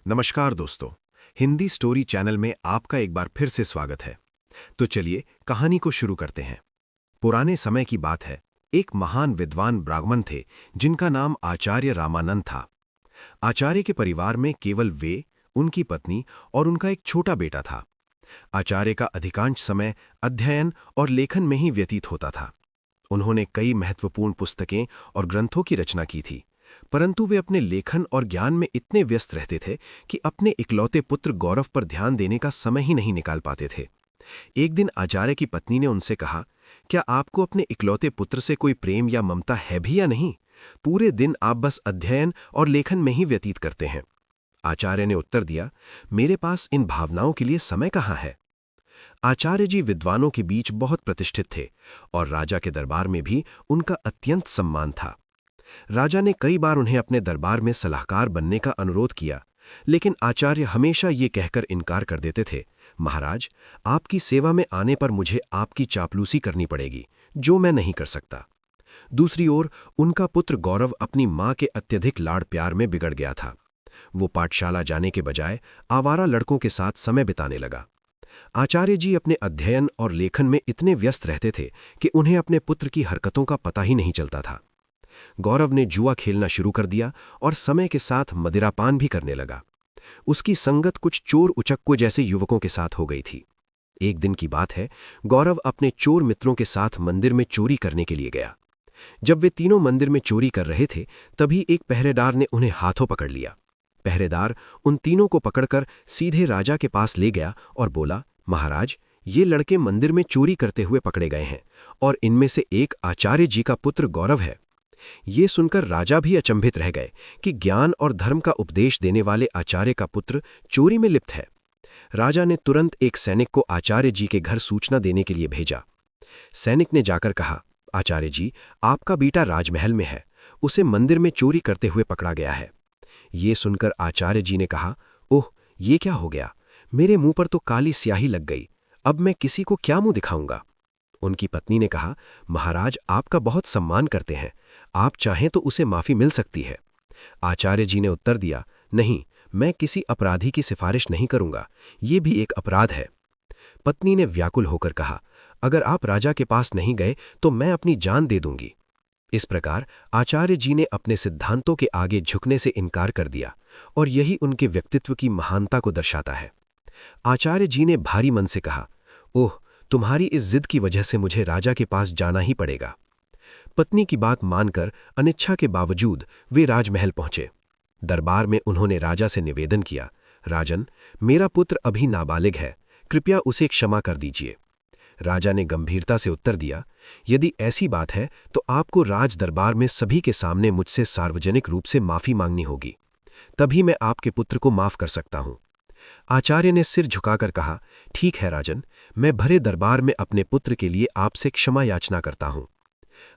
नमस्कार दोस्तों। Hindi story channel में आपका एक बार फिर से स्वागत है। तो चलिए कहानी को शुरू करते हैं। पुराने समय की बात है। एक महान विद्वान ब्राह्मण थे जिनका नाम आचार्य रामानंद था। आचार्य के परिवार में केवल वे, उनकी पत्नी और उनका एक छोटा बेटा था। आचार्य का अधिकांश समय अध्ययन और लेखन में ही व्यतीत होता था। उन्होंने कई महत्वपूर्ण पुस्तकें और ग्रंथों की रचना की थी, परंतु वे अपने लेखन और ज्ञान में इतने व्यस्त रहते थे कि अपने इकलौते पुत्र गौरव पर ध्यान देने का समय ही नहीं निकाल पाते थे। एक दिन आचार्य की पत्नी ने उनसे कहा, क्या आपको अपने इकलौते पुत्र से कोई प्रेम या ममता है भी या नहीं? पूरे दिन आप बस अध्ययन और लेखन में ही व्यतीत करते हैं। आचार्य ने उत्तर दिया, मेरे पास इन भावनाओं के लिए समय कहाँ है। आचार्य जी विद्वानों के बीच बहुत प्रतिष्ठित थे और राजा के दरबार में भी उनका अत्यंत सम्मान था। राजा ने कई बार उन्हें अपने दरबार में सलाहकार बनने का अनुरोध किया, लेकिन आचार्य हमेशा ये कहकर इनकार कर देते थे, महाराज, आपकी सेवा में आने पर मुझे आपकी चापलूसी करनी पड़ेगी, जो मैं नहीं कर सकता। दूसरी ओर उनका पुत्र गौरव अपनी मां के अत्यधिक लाड़ प्यार में बिगड़ गया था। वो पाठशाला जाने के बजाय आवारा लड़कों के साथ समय बिताने लगा। आचार्य जी अपने अध्ययन और लेखन में इतने व्यस्त रहते थे कि उन्हें अपने पुत्र की हरकतों का पता ही नहीं चलता था। गौरव ने जुआ खेलना शुरू कर दिया और समय के साथ मदिरापान भी करने लगा। उसकी संगत कुछ चोर उचक्कों जैसे युवकों के साथ हो गई थी। एक दिन की बात है, गौरव अपने चोर मित्रों के साथ मंदिर में चोरी करने के लिए गया। जब वे तीनों मंदिर में चोरी कर रहे थे, तभी एक पहरेदार ने उन्हें हाथों पकड़ लिया। पहरेदार उन तीनों को पकड़कर सीधे राजा के पास ले गया और बोला, महाराज, ये लड़के मंदिर में चोरी करते हुए पकड़े गए हैं और इनमें से एक आचार्य जी का पुत्र गौरव है। ये सुनकर राजा भी अचंभित रह गए कि ज्ञान और धर्म का उपदेश देने वाले आचार्य का पुत्र चोरी में लिप्त है। राजा ने तुरंत एक सैनिक को आचार्य जी के घर सूचना देने के लिए भेजा। सैनिक ने जाकर कहा, आचार्य जी, आपका बेटा राजमहल में है, उसे मंदिर में चोरी करते हुए पकड़ा गया है। ये सुनकर आचार्य जी ने कहा, ओह, ये क्या हो गया? मेरे मुंह पर तो काली स्याही लग गई। अब मैं किसी को क्या मुंह दिखाऊंगा? उनकी पत्नी ने कहा, महाराज आपका बहुत सम्मान करते हैं, आप चाहें तो उसे माफी मिल सकती है। आचार्य जी ने उत्तर दिया, नहीं, मैं किसी अपराधी की सिफारिश नहीं करूंगा, ये भी एक अपराध है। पत्नी ने व्याकुल होकर कहा, अगर आप राजा के पास नहीं गए तो मैं अपनी जान दे दूंगी। इस प्रकार आचार्य जी ने अपने सिद्धांतों के आगे झुकने से इनकार कर दिया और यही उनके व्यक्तित्व की महानता को दर्शाता है। आचार्य जी ने भारी मन से कहा, ओह, तुम्हारी इस जिद की वजह से मुझे राजा के पास जाना ही पड़ेगा। पत्नी की बात मानकर अनिच्छा के बावजूद वे राजमहल पहुंचे। दरबार में उन्होंने राजा से निवेदन किया, राजन, मेरा पुत्र अभी नाबालिग है, कृपया उसे क्षमा कर दीजिए। राजा ने गंभीरता से उत्तर दिया, यदि ऐसी बात है तो आपको राज दरबार में सभी के सामने मुझसे सार्वजनिक रूप से माफी मांगनी होगी, तभी मैं आपके पुत्र को माफ कर सकता हूं। आचार्य ने सिर झुकाकर कहा, ठीक है राजन, मैं भरे दरबार में अपने पुत्र के लिए आपसे क्षमा याचना करता हूं।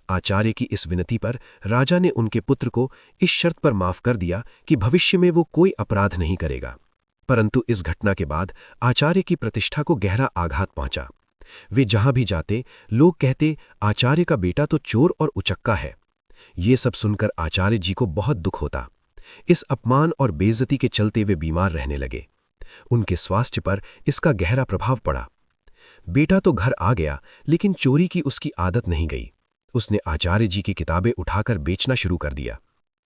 आचार्य की इस विनती पर राजा ने उनके पुत्र को इस शर्त पर माफ कर दिया कि भविष्य में वो कोई अपराध नहीं करेगा। परंतु इस घटना के बाद आचार्य की प्रतिष्ठा को गहरा आघात पहुंचा। वे जहां भी जाते, लोग कहते, आचार्य का बेटा तो चोर और उचक्का है। ये सब सुनकर आचार्य जी को बहुत दुख होता। इस अपमान और बेइज्जती के चलते वे बीमार रहने लगे। उनके स्वास्थ्य पर इसका गहरा प्रभाव पड़ा। बेटा तो घर आ गया, लेकिन चोरी की उसकी आदत नहीं गई। उसने आचार्य जी की किताबें उठाकर बेचना शुरू कर दिया।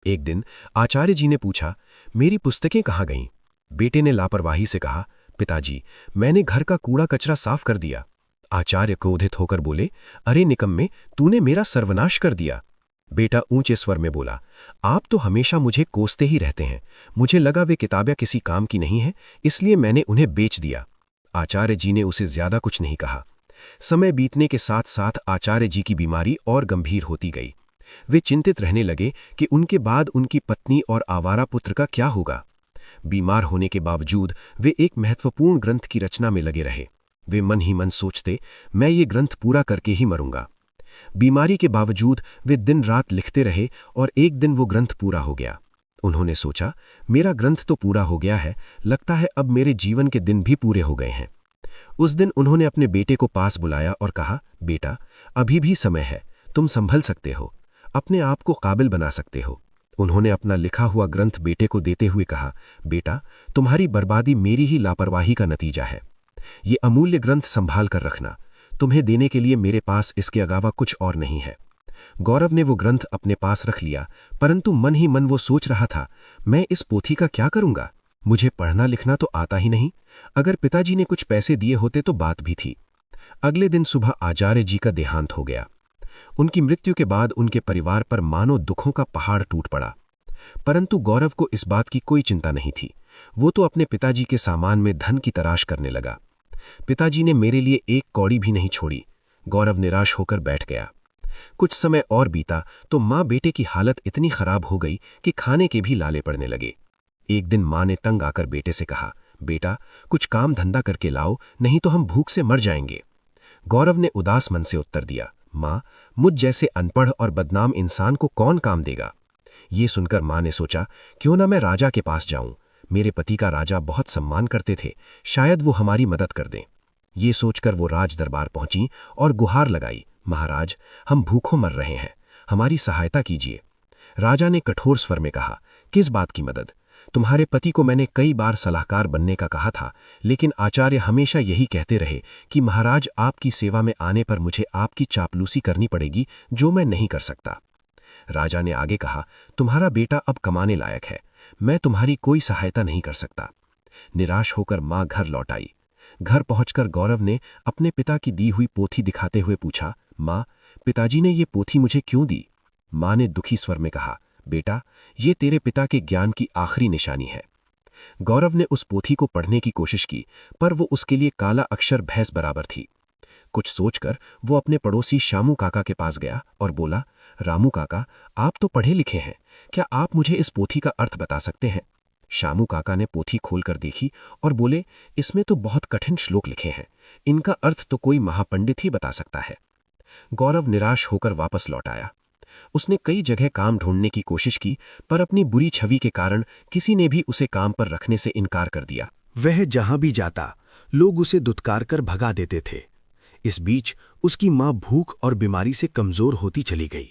एक दिन आचार्य जी ने पूछा, मेरी पुस्तकें कहाँ गईं? बेटे ने लापरवाही से कहा, पिताजी, मैंने घर का कूड़ा कचरा साफ कर दिया। आचार्य क्रोधित होकर बोले, अरे निकम्मे, तूने मेरा सर्वनाश कर दिया। बेटा ऊंचे स्वर में बोला, आप तो हमेशा मुझे कोसते ही रहते हैं। मुझे लगा वे किताबें किसी काम की नहीं हैं, इसलिए मैंने उन्हें बेच दिया। आचार्य जी ने उसे ज्यादा कुछ नहीं कहा। समय बीतने के साथ साथ आचार्य जी की बीमारी और गंभीर होती गई। वे चिंतित रहने लगे कि उनके बाद उनकी पत्नी और आवारा पुत्र का क्या होगा। बीमार होने के बावजूद वे एक महत्वपूर्ण ग्रंथ की रचना में लगे रहे। वे मन ही मन सोचते, मैं ये ग्रंथ पूरा करके ही मरूंगा। बीमारी के बावजूद वे दिन रात लिखते रहे और एक दिन वो ग्रंथ पूरा हो गया। उन्होंने सोचा, मेरा ग्रंथ तो पूरा हो गया है, लगता है अब मेरे जीवन के दिन भी पूरे हो गए हैं। उस दिन उन्होंने अपने बेटे को पास बुलाया और कहा, बेटा, अभी भी समय है, तुम संभल सकते हो, अपने आप को काबिल बना सकते हो। उन्होंने अपना लिखा हुआ ग्रंथ बेटे को देते हुए कहा, बेटा, तुम्हारी बर्बादी मेरी ही लापरवाही का नतीजा है। ये अमूल्य ग्रंथ संभाल कर रखना। तुम्हें देने के लिए मेरे पास इसके अलावा कुछ और नहीं है। गौरव ने वो ग्रंथ अपने पास रख लिया, परंतु मन ही मन वो सोच रहा था, मैं इस पोथी का क्या करूंगा? मुझे पढ़ना लिखना तो आता ही नहीं। अगर पिताजी ने कुछ पैसे दिए होते तो बात भी थी। अगले दिन सुबह आचार्य जी का देहांत हो गया। उनकी मृत्यु के बाद उनके परिवार पर मानो दुखों का पहाड़ टूट पड़ा। परंतु गौरव को इस बात की कोई चिंता नहीं थी। वो तो अपने पिताजी के सामान में धन की तलाश करने लगा। पिताजी ने मेरे लिए एक कौड़ी भी नहीं छोड़ी। गौरव निराश होकर बैठ गया। कुछ समय और बीता तो माँ बेटे की हालत इतनी खराब हो गई कि खाने के भी लाले पड़ने लगे। एक दिन माँ ने तंग आकर बेटे से कहा, बेटा, कुछ काम धंधा करके लाओ, नहीं तो हम भूख से मर जाएंगे। गौरव ने उदास मन से उत्तर दिया, माँ, मुझ जैसे अनपढ़ और बदनाम इंसान को कौन काम देगा? ये सुनकर माँ ने सोचा, क्यों ना मैं राजा के पास जाऊं। मेरे पति का राजा बहुत सम्मान करते थे, शायद वो हमारी मदद कर दें। ये सोचकर वो राज दरबार पहुंची और गुहार लगाई, महाराज, हम भूखों मर रहे हैं, हमारी सहायता कीजिए। राजा ने कठोर स्वर में कहा, किस बात की मदद? तुम्हारे पति को मैंने कई बार सलाहकार बनने का कहा था, लेकिन आचार्य हमेशा यही कहते रहे कि महाराज, आपकी सेवा में आने पर मुझे आपकी चापलूसी करनी पड़ेगी, जो मैं नहीं कर सकता। राजा ने आगे कहा, तुम्हारा बेटा अब कमाने लायक है, मैं तुम्हारी कोई सहायता नहीं कर सकता। निराश होकर माँ घर लौट आई। घर पहुंचकर गौरव ने अपने पिता की दी हुई पोथी दिखाते हुए पूछा, माँ, पिताजी ने ये पोथी मुझे क्यों दी? माँ ने दुखी स्वर में कहा, बेटा, ये तेरे पिता के ज्ञान की आखिरी निशानी है। गौरव ने उस पोथी को पढ़ने की कोशिश की, पर वो उसके लिए काला अक्षर भैंस बराबर थी। कुछ सोचकर वो अपने पड़ोसी शामू काका के पास गया और बोला, रामू काका, आप तो पढ़े लिखे हैं, क्या आप मुझे इस पोथी का अर्थ बता सकते हैं? शामू काका ने पोथी खोलकर देखी और बोले, इसमें तो बहुत कठिन श्लोक लिखे हैं, इनका अर्थ तो कोई महापंडित ही बता सकता है। गौरव निराश होकर वापस लौट आया। उसने कई जगह काम ढूंढने की कोशिश की, पर अपनी बुरी छवि के कारण किसी ने भी उसे काम पर रखने से इनकार कर दिया। वह जहां भी जाता, लोग उसे दुत्कार कर भगा देते थे। इस बीच उसकी मां भूख और बीमारी से कमजोर होती चली गई।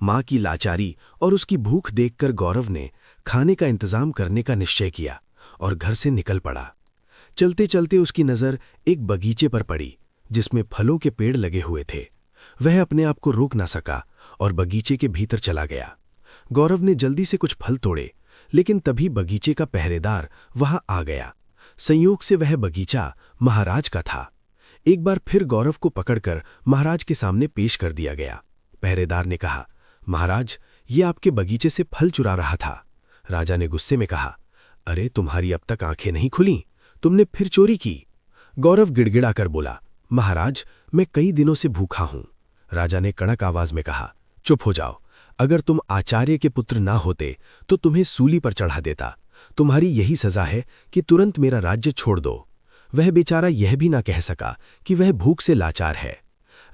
मां की लाचारी और उसकी भूख देखकर गौरव ने खाने का इंतजाम करने का निश्चय किया और घर से निकल पड़ा। चलते चलते उसकी नजर एक बगीचे पर पड़ी, जिसमें फलों के पेड़ लगे हुए थे। वह अपने आप को रोक न सका और बगीचे के भीतर चला गया। गौरव ने जल्दी से कुछ फल तोड़े, लेकिन तभी बगीचे का पहरेदार वहां आ गया। संयोग से वह बगीचा महाराज का था। एक बार फिर गौरव को पकड़कर महाराज के सामने पेश कर दिया गया। पहरेदार ने कहा, महाराज, ये आपके बगीचे से फल चुरा रहा था। राजा ने गुस्से में कहा, अरे, तुम्हारी अब तक आंखें नहीं खुली, तुमने फिर चोरी की? गौरव गिड़गिड़ाकर बोला, महाराज, मैं कई दिनों से भूखा हूं। राजा ने कड़क आवाज में कहा, चुप हो जाओ। अगर तुम आचार्य के पुत्र ना होते तो तुम्हें सूली पर चढ़ा देता। तुम्हारी यही सजा है कि तुरंत मेरा राज्य छोड़ दो। वह बेचारा यह भी ना कह सका कि वह भूख से लाचार है।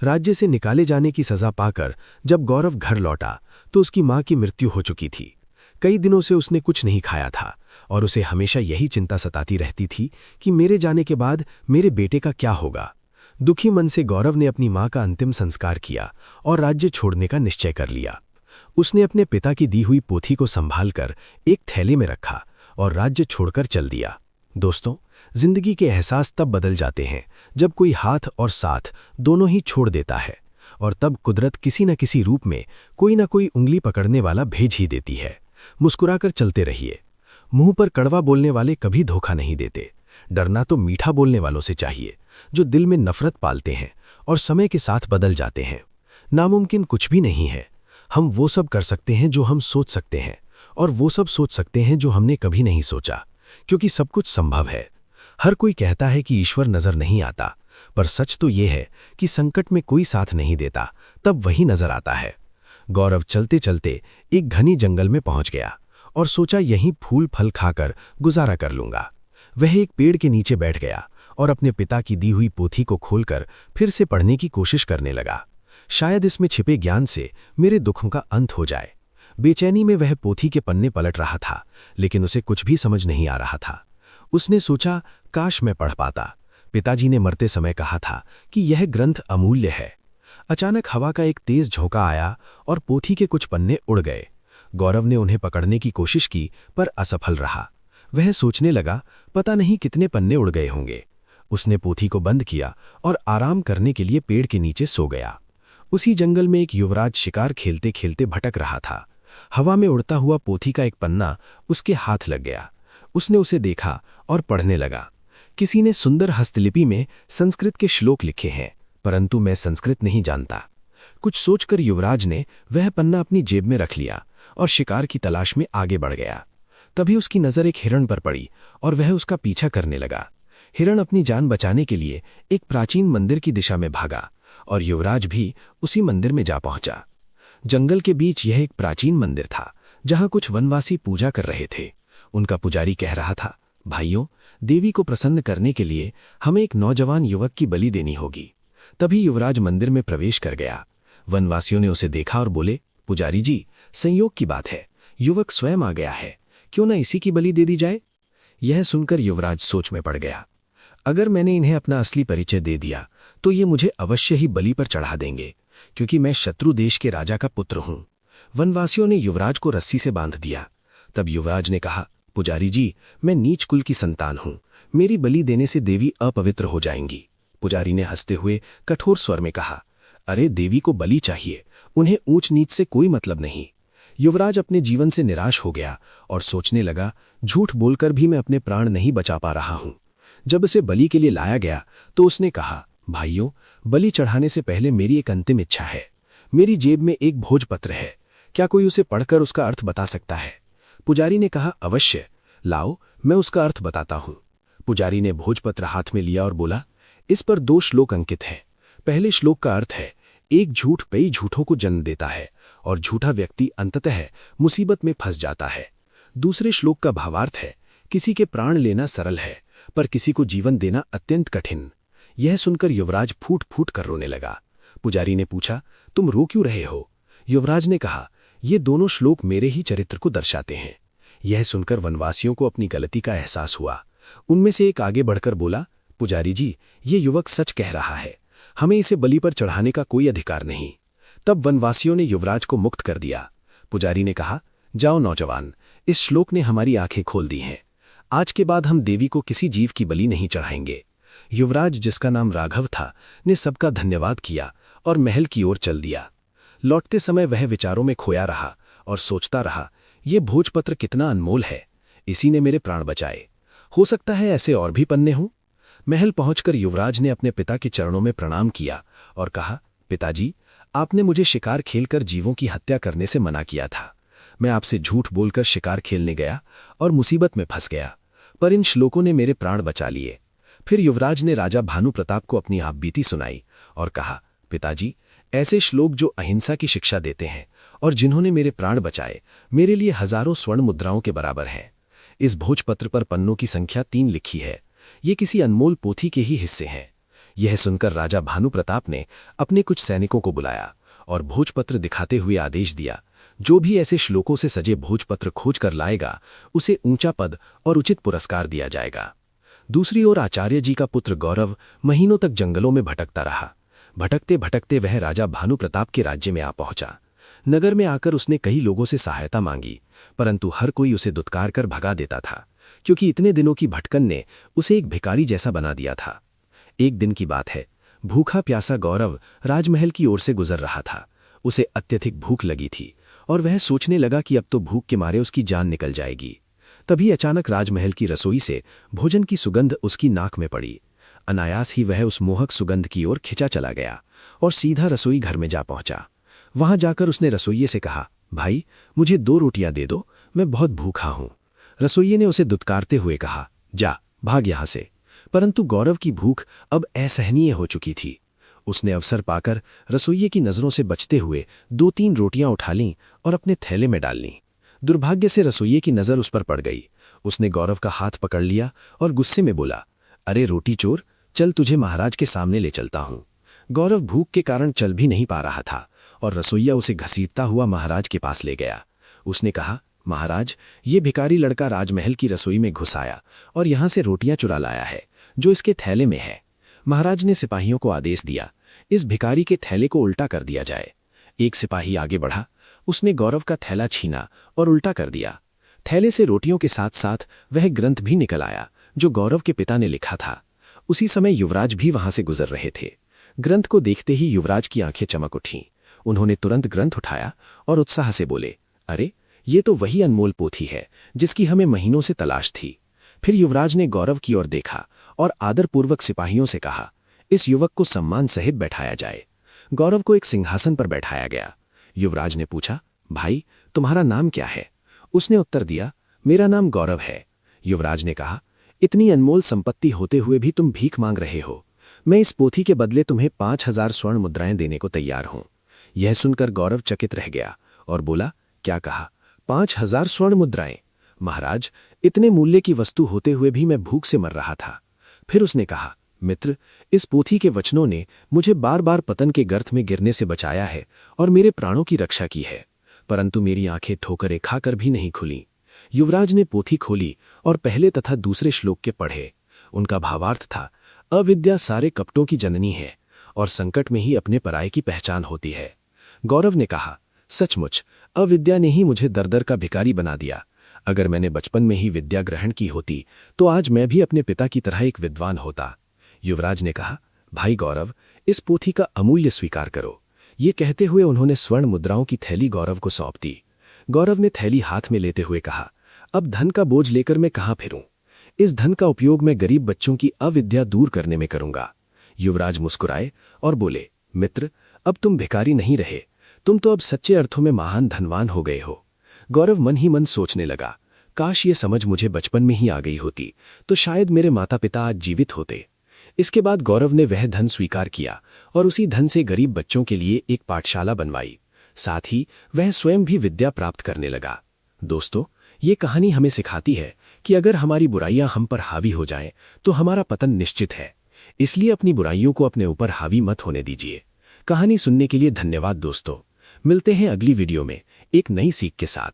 राज्य से निकाले जाने की सजा पाकर जब गौरव घर लौटा तो उसकी मां की मृत्यु हो चुकी थी। कई दिनों से उसने कुछ नहीं खाया था और उसे हमेशा यही चिंता सताती रहती थी कि मेरे जाने के बाद मेरे बेटे का क्या होगा। दुखी मन से गौरव ने अपनी मां का अंतिम संस्कार किया और राज्य छोड़ने का निश्चय कर लिया। उसने अपने पिता की दी हुई पोथी को संभालकर एक थैले में रखा और राज्य छोड़कर चल दिया। दोस्तों, जिंदगी के एहसास तब बदल जाते हैं जब कोई हाथ और साथ दोनों ही छोड़ देता है, और तब कुदरत किसी न किसी रूप में कोई ना कोई उंगली पकड़ने वाला भेज ही देती है। मुस्कुराकर चलते रहिए। मुंह पर कड़वा बोलने वाले कभी धोखा नहीं देते। डरना तो मीठा बोलने वालों से चाहिए, जो दिल में नफरत पालते हैं और समय के साथ बदल जाते हैं। नामुमकिन कुछ भी नहीं है। हम वो सब कर सकते हैं जो हम सोच सकते हैं, और वो सब सोच सकते हैं जो हमने कभी नहीं सोचा, क्योंकि सब कुछ संभव है। हर कोई कहता है कि ईश्वर नजर नहीं आता, पर सच तो ये है कि संकट में कोई साथ नहीं देता, तब वही नजर आता है। गौरव चलते चलते एक घनी जंगल में पहुंच गया और सोचा, यहीं फूल फल खाकर गुजारा कर लूंगा। वह एक पेड़ के नीचे बैठ गया और अपने पिता की दी हुई पोथी को खोलकर फिर से पढ़ने की कोशिश करने लगा। शायद इसमें छिपे ज्ञान से मेरे दुखों का अंत हो जाए। बेचैनी में वह पोथी के पन्ने पलट रहा था, लेकिन उसे कुछ भी समझ नहीं आ रहा था। उसने सोचा, काश मैं पढ़ पाता। पिताजी ने मरते समय कहा था कि यह ग्रंथ अमूल्य है। अचानक हवा का एक तेज झोंका आया और पोथी के कुछ पन्ने उड़ गए। गौरव ने उन्हें पकड़ने की कोशिश की पर असफल रहा। वह सोचने लगा, पता नहीं कितने पन्ने उड़ गए होंगे। उसने पोथी को बंद किया और आराम करने के लिए पेड़ के नीचे सो गया। उसी जंगल में एक युवराज शिकार खेलते खेलते भटक रहा था। हवा में उड़ता हुआ पोथी का एक पन्ना उसके हाथ लग गया। उसने उसे देखा और पढ़ने लगा। किसी ने सुंदर हस्तलिपि में संस्कृत के श्लोक लिखे हैं, परंतु मैं संस्कृत नहीं जानता। कुछ सोचकर युवराज ने वह पन्ना अपनी जेब में रख लिया और शिकार की तलाश में आगे बढ़ गया। तभी उसकी नज़र एक हिरण पर पड़ी और वह उसका पीछा करने लगा। हिरण अपनी जान बचाने के लिए एक प्राचीन मंदिर की दिशा में भागा और युवराज भी उसी मंदिर में जा पहुंचा। जंगल के बीच यह एक प्राचीन मंदिर था जहां कुछ वनवासी पूजा कर रहे थे। उनका पुजारी कह रहा था, भाइयों, देवी को प्रसन्न करने के लिए हमें एक नौजवान युवक की बलि देनी होगी। तभी युवराज मंदिर में प्रवेश कर गया। वनवासियों ने उसे देखा और बोले, पुजारी जी, संयोग की बात है, युवक स्वयं आ गया है, क्यों न इसी की बलि दे दी जाए। यह सुनकर युवराज सोच में पड़ गया। अगर मैंने इन्हें अपना असली परिचय दे दिया तो ये मुझे अवश्य ही बलि पर चढ़ा देंगे, क्योंकि मैं शत्रु देश के राजा का पुत्र हूं। वनवासियों ने युवराज को रस्सी से बांध दिया। तब युवराज ने कहा, पुजारी जी, मैं नीच कुल की संतान हूं, मेरी बलि देने से देवी अपवित्र हो जाएंगी। पुजारी ने हंसते हुए कठोर स्वर में कहा, अरे देवी को बलि चाहिए, उन्हें ऊंच नीच से कोई मतलब नहीं। युवराज अपने जीवन से निराश हो गया और सोचने लगा, झूठ बोलकर भी मैं अपने प्राण नहीं बचा पा रहा हूं। जब उसे बलि के लिए लाया गया तो उसने कहा, भाइयों, बलि चढ़ाने से पहले मेरी एक अंतिम इच्छा है। मेरी जेब में एक भोजपत्र है, क्या कोई उसे पढ़कर उसका अर्थ बता सकता है। पुजारी ने कहा, अवश्य, लाओ, मैं उसका अर्थ बताता हूं। पुजारी ने भोजपत्र हाथ में लिया और बोला, इस पर 2 श्लोक अंकित हैं। पहले श्लोक का अर्थ है, एक झूठ कई झूठों को जन्म देता है और झूठा व्यक्ति अंततः मुसीबत में फंस जाता है। दूसरे श्लोक का भावार्थ है, किसी के प्राण लेना सरल है पर किसी को जीवन देना अत्यंत कठिन। यह सुनकर युवराज फूट फूट कर रोने लगा। पुजारी ने पूछा, तुम रो क्यों रहे हो। युवराज ने कहा, ये दोनों श्लोक मेरे ही चरित्र को दर्शाते हैं। यह सुनकर वनवासियों को अपनी गलती का एहसास हुआ। उनमें से एक आगे बढ़कर बोला, पुजारी जी, ये युवक सच कह रहा है, हमें इसे बलि पर चढ़ाने का कोई अधिकार नहीं। तब वनवासियों ने युवराज को मुक्त कर दिया। पुजारी ने कहा, जाओ नौजवान, इस श्लोक ने हमारी आंखें खोल दी हैं। आज के बाद हम देवी को किसी जीव की बलि नहीं चढ़ाएंगे। युवराज, जिसका नाम राघव था, ने सबका धन्यवाद किया और महल की ओर चल दिया। लौटते समय वह विचारों में खोया रहा और सोचता रहा, ये भोजपत्र कितना अनमोल है, इसी ने मेरे प्राण बचाए। हो सकता है ऐसे और भी पन्ने हों। महल पहुंचकर युवराज ने अपने पिता के चरणों में प्रणाम किया और कहा, पिताजी, आपने मुझे शिकार खेलकर जीवों की हत्या करने से मना किया था। मैं आपसे झूठ बोलकर शिकार खेलने गया और मुसीबत में फंस गया, पर इन श्लोकों ने मेरे प्राण बचा लिए। फिर युवराज ने राजा भानु प्रताप को अपनी आपबीती सुनाई और कहा, पिताजी, ऐसे श्लोक जो अहिंसा की शिक्षा देते हैं और जिन्होंने मेरे प्राण बचाए, मेरे लिए हजारों स्वर्ण मुद्राओं के बराबर हैं। इस भोजपत्र पर पन्नों की संख्या 3 लिखी है। ये किसी अनमोल पोथी के ही हिस्से हैं। यह सुनकर राजा भानु प्रताप ने अपने कुछ सैनिकों को बुलाया और भोजपत्र दिखाते हुए आदेश दिया, जो भी ऐसे श्लोकों से सजे भोजपत्र खोज कर लाएगा, उसे ऊंचा पद और उचित पुरस्कार दिया जाएगा। दूसरी ओर आचार्य जी का पुत्र गौरव महीनों तक जंगलों में भटकता रहा। भटकते भटकते वह राजा भानु प्रताप के राज्य में आ पहुंचा। नगर में आकर उसने कई लोगों से सहायता मांगी, परंतु हर कोई उसे दुत्कार कर भगा देता था, क्योंकि इतने दिनों की भटकन ने उसे एक भिखारी जैसा बना दिया था। एक दिन की बात है, भूखा प्यासा गौरव राजमहल की ओर से गुजर रहा था। उसे अत्यधिक भूख लगी थी और वह सोचने लगा कि अब तो भूख के मारे उसकी जान निकल जाएगी। तभी अचानक राजमहल की रसोई से भोजन की सुगंध उसकी नाक में पड़ी। अनायास ही वह उस मोहक सुगंध की ओर खिंचा चला गया और सीधा रसोई घर में जा पहुंचा। वहां जाकर उसने रसोइये से कहा, भाई, मुझे 2 रोटियां दे दो, मैं बहुत भूखा हूं। रसोइये ने उसे दुत्कारते हुए कहा, जा, भाग यहां से। परंतु गौरव की भूख अब असहनीय हो चुकी थी। उसने अवसर पाकर रसोइये की नजरों से बचते हुए 2-3 रोटियां उठा लीं और अपने थैले में डाल लीं। दुर्भाग्य से रसोइये की नजर उस पर पड़ गई। उसने गौरव का हाथ पकड़ लिया और गुस्से में बोला, अरे रोटी चोर, चल तुझे महाराज के सामने ले चलता हूं। गौरव भूख के कारण चल भी नहीं पा रहा था और रसोइया उसे घसीटता हुआ महाराज के पास ले गया। उसने कहा, महाराज, ये भिखारी लड़का राजमहल की रसोई में घुस आया और यहां से रोटियां चुरा लाया है, जो इसके थैले में है। महाराज ने सिपाहियों को आदेश दिया, इस भिखारी के थैले को उल्टा कर दिया जाए। एक सिपाही आगे बढ़ा। उसने गौरव का थैला छीना और उल्टा कर दिया। थैले से रोटियों के साथ साथ वह ग्रंथ भी निकल आया जो गौरव के पिता ने लिखा था। उसी समय युवराज भी वहां से गुजर रहे थे। ग्रंथ को देखते ही युवराज की आंखें चमक उठीं। उन्होंने तुरंत ग्रंथ उठाया और उत्साह से बोले, अरे, ये तो वही अनमोल पोथी है जिसकी हमें महीनों से तलाश थी। फिर युवराज ने गौरव की ओर देखा और आदरपूर्वक सिपाहियों से कहा, इस युवक को सम्मान सहित बैठाया जाए। गौरव को एक सिंहासन पर बैठाया गया। युवराज ने पूछा, भाई, तुम्हारा नाम क्या है? उसने उत्तर दिया, मेरा नाम गौरव है। युवराज ने कहा, इतनी अनमोल संपत्ति होते हुए भी तुम भीख मांग रहे हो। मैं इस पोथी के बदले तुम्हें 5000 स्वर्ण मुद्राएं देने को तैयार हूं। यह सुनकर गौरव चकित रह गया और बोला, क्या कहा? 5000 स्वर्ण मुद्राएं? महाराज, इतने मूल्य की वस्तु होते हुए भी मैं भूख से मर रहा था। फिर उसने कहा, मित्र, इस पोथी के वचनों ने मुझे बार बार पतन के गर्त में गिरने से बचाया है और मेरे प्राणों की रक्षा की है, परंतु मेरी आंखें ठोकरें खाकर भी नहीं खुली। युवराज ने पोथी खोली और पहले तथा दूसरे श्लोक के पढ़े। उनका भावार्थ था, अविद्या सारे कपटों की जननी है और संकट में ही अपने पराये की पहचान होती है। गौरव ने कहा, सचमुच अविद्या ने ही मुझे दर दर का भिखारी बना दिया। अगर मैंने बचपन में ही विद्या ग्रहण की होती तो आज मैं भी अपने पिता की तरह एक विद्वान होता। युवराज ने कहा, भाई गौरव, इस पोथी का अमूल्य स्वीकार करो। ये कहते हुए उन्होंने स्वर्ण मुद्राओं की थैली गौरव को सौंप दी। गौरव ने थैली हाथ में लेते हुए कहा, अब धन का बोझ लेकर मैं कहाँ फिरूं? इस धन का उपयोग मैं गरीब बच्चों की अविद्या दूर करने में करूंगा। युवराज मुस्कुराए और बोले, मित्र, अब तुम भिखारी नहीं रहे, तुम तो अब सच्चे अर्थों में महान धनवान हो गए हो। गौरव मन ही मन सोचने लगा, काश ये समझ मुझे बचपन में ही आ गई होती तो शायद मेरे माता पिता आज जीवित होते। इसके बाद गौरव ने वह धन स्वीकार किया और उसी धन से गरीब बच्चों के लिए एक पाठशाला बनवाई। साथ ही वह स्वयं भी विद्या प्राप्त करने लगा। दोस्तों, ये कहानी हमें सिखाती है कि अगर हमारी बुराइयां हम पर हावी हो जाएं तो हमारा पतन निश्चित है। इसलिए अपनी बुराइयों को अपने ऊपर हावी मत होने दीजिए। कहानी सुनने के लिए धन्यवाद दोस्तों। मिलते हैं अगली वीडियो में एक नई सीख के साथ।